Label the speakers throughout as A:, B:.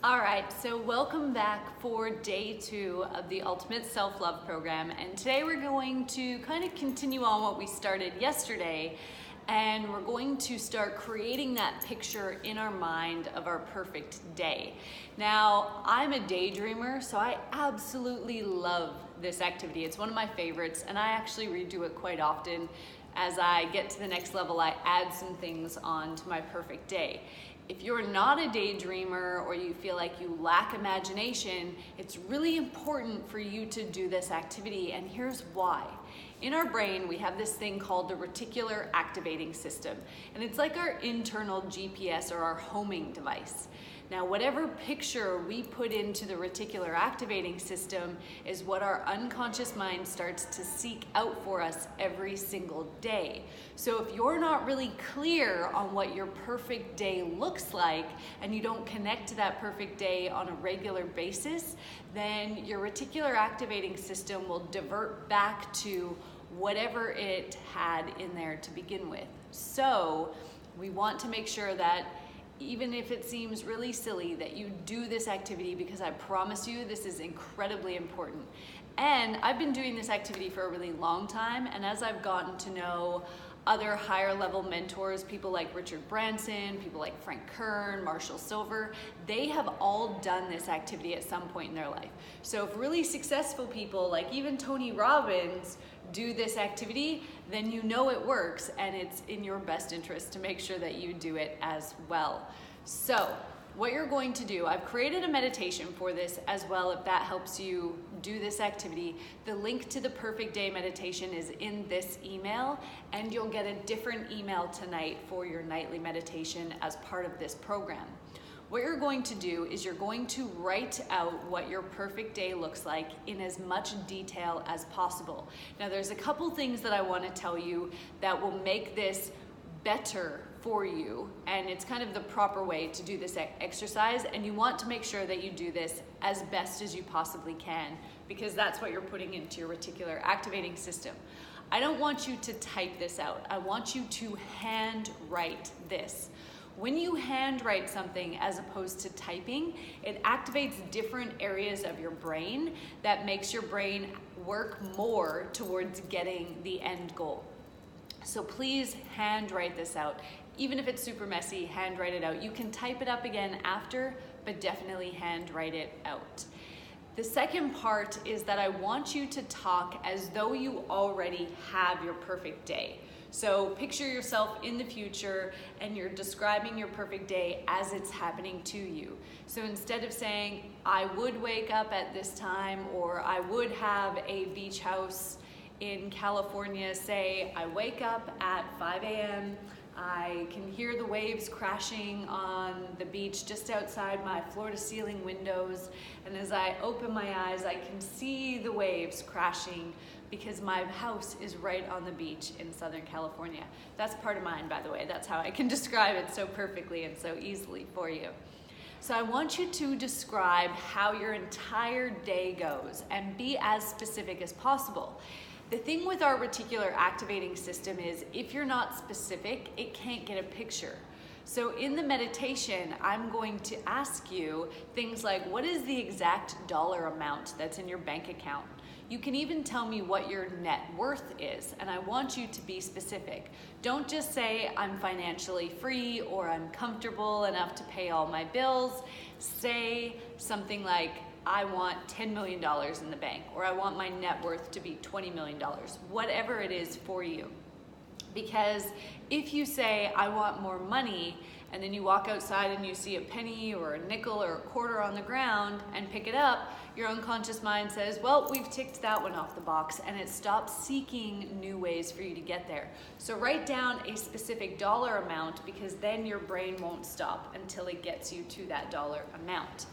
A: All right, so welcome back for day 2 of the Ultimate Self-Love Program. And today we're going to kind of continue on what we started yesterday, and we're going to start creating that picture in our mind of our perfect day. Now, I'm a daydreamer, so I absolutely love this activity. It's one of my favorites, and I actually redo it quite often. As I get to the next level, I add some things on to my perfect day. If you're not a daydreamer or you feel like you lack imagination, it's really important for you to do this activity, and here's why. In our brain, we have this thing called the reticular activating system, and it's like our internal GPS or our homing device. Now, whatever picture we put into the reticular activating system is what our unconscious mind starts to seek out for us every single day. So if you're not really clear on what your perfect day looks like and you don't connect to that perfect day on a regular basis, then your reticular activating system will divert back to whatever it had in there to begin with. So we want to make sure that even if it seems really silly, that you do this activity, because I promise you this is incredibly important. And I've been doing this activity for a really long time, and as I've gotten to know other higher level mentors, people like Richard Branson, people like Frank Kern, Marshall Silver, they have all done this activity at some point in their life. So if really successful people like even Tony Robbins do this activity, then you know it works, and it's in your best interest to make sure that you do it as well. So what you're going to do, I've created a meditation for this as well, if that helps you do this activity. The link to the perfect day meditation is in this email, and you'll get a different email tonight for your nightly meditation as part of this program. What you're going to do is you're going to write out what your perfect day looks like in as much detail as possible. Now, there's a couple things that I want to tell you that will make this better for you, and it's kind of the proper way to do this exercise, and you want to make sure that you do this as best as you possibly can, because that's what you're putting into your reticular activating system. I don't want you to type this out. I want you to handwrite this. When you handwrite something as opposed to typing, it activates different areas of your brain that makes your brain work more towards getting the end goal. So please handwrite this out. Even if it's super messy, handwrite it out. You can type it up again after, but definitely handwrite it out. The second part is that I want you to talk as though you already have your perfect day. So picture yourself in the future and you're describing your perfect day as it's happening to you. So instead of saying, I would wake up at this time, or I would have a beach house in California, say, I wake up at 5 a.m., I can hear the waves crashing on the beach just outside my floor-to-ceiling windows, and as I open my eyes, I can see the waves crashing because my house is right on the beach in Southern California. That's part of mine, by the way. That's how I can describe it so perfectly and so easily for you. So I want you to describe how your entire day goes and be as specific as possible. The thing with our reticular activating system is if you're not specific, it can't get a picture. So in the meditation, I'm going to ask you things like, what is the exact dollar amount that's in your bank account? You can even tell me what your net worth is, and I want you to be specific. Don't just say, I'm financially free, or I'm comfortable enough to pay all my bills. Say something like, I want $10 million in the bank, or I want my net worth to be $20 million, whatever it is for you. Because if you say, I want more money, and then you walk outside and you see a penny or a nickel or a quarter on the ground and pick it up, your unconscious mind says, well, we've ticked that one off the box, and it stops seeking new ways for you to get there. So write down a specific dollar amount, because then your brain won't stop until it gets you to that dollar amount.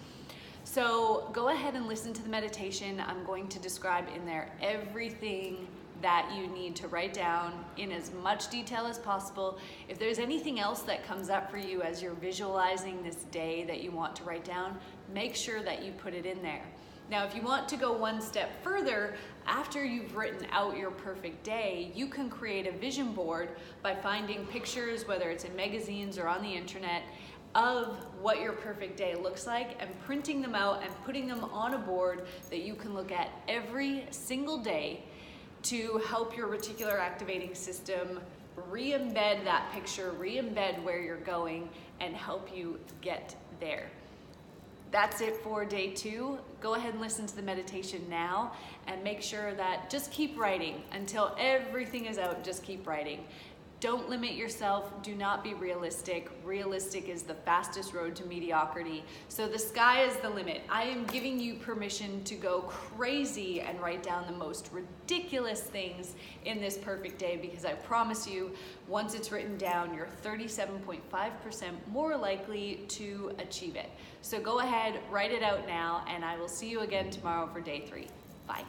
A: So go ahead and listen to the meditation. I'm going to describe in there everything that you need to write down in as much detail as possible. If there's anything else that comes up for you as you're visualizing this day that you want to write down, make sure that you put it in there. Now, if you want to go one step further, after you've written out your perfect day, you can create a vision board by finding pictures, whether it's in magazines or on the internet, of what your perfect day looks like and printing them out and putting them on a board that you can look at every single day to help your reticular activating system re-embed that picture, re-embed where you're going, and help you get there. That's it for day 2. Go ahead and listen to the meditation now and make sure that just keep writing until everything is out. Just keep writing. Don't limit yourself. Do not be realistic. Realistic is the fastest road to mediocrity. So the sky is the limit. I am giving you permission to go crazy and write down the most ridiculous things in this perfect day, because I promise you, once it's written down, you're 37.5% more likely to achieve it. So go ahead, write it out now, and I will see you again tomorrow for day 3. Bye.